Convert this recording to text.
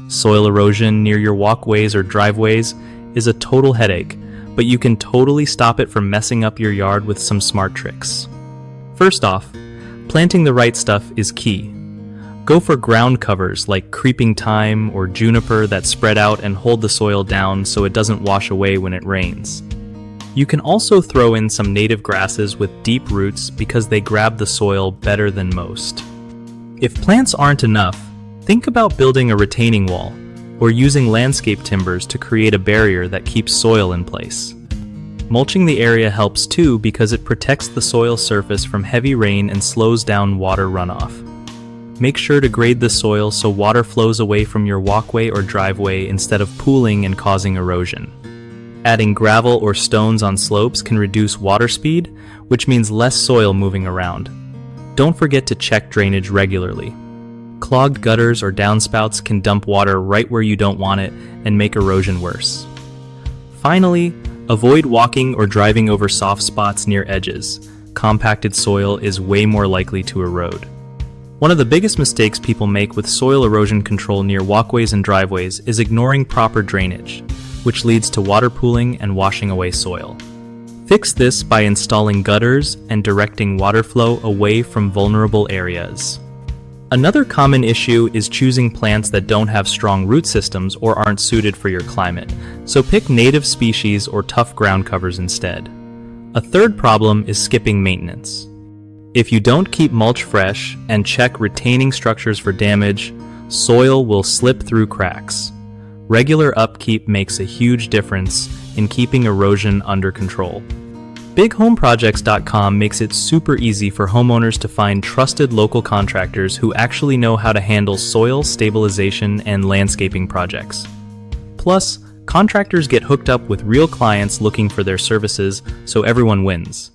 Soil erosion near your walkways or driveways is a total headache, but you can totally stop it from messing up your yard with some smart tricks. First off, planting the right stuff is key. Go for ground covers like creeping thyme or juniper that spread out and hold the soil down so it doesn't wash away when it rains. You can also throw in some native grasses with deep roots because they grab the soil better than most. If plants aren't enough, think about building a retaining wall or using landscape timbers to create a barrier that keeps soil in place. Mulching the area helps too because it protects the soil surface from heavy rain and slows down water runoff. Make sure to grade the soil so water flows away from your walkway or driveway instead of pooling and causing erosion. Adding gravel or stones on slopes can reduce water speed, which means less soil moving around. Don't forget to check drainage regularly. Clogged gutters or downspouts can dump water right where you don't want it and make erosion worse. Finally, avoid walking or driving over soft spots near edges. Compacted soil is way more likely to erode. One of the biggest mistakes people make with soil erosion control near walkways and driveways is ignoring proper drainage, which leads to water pooling and washing away soil. Fix this by installing gutters and directing water flow away from vulnerable areas. Another common issue is choosing plants that don't have strong root systems or aren't suited for your climate, so pick native species or tough ground covers instead. A third problem is skipping maintenance. If you don't keep mulch fresh and check retaining structures for damage, soil will slip through cracks. Regular upkeep makes a huge difference in keeping erosion under control. BigHomeProjects.com makes it super easy for homeowners to find trusted local contractors who actually know how to handle soil stabilization and landscaping projects. Plus, contractors get hooked up with real clients looking for their services, so everyone wins.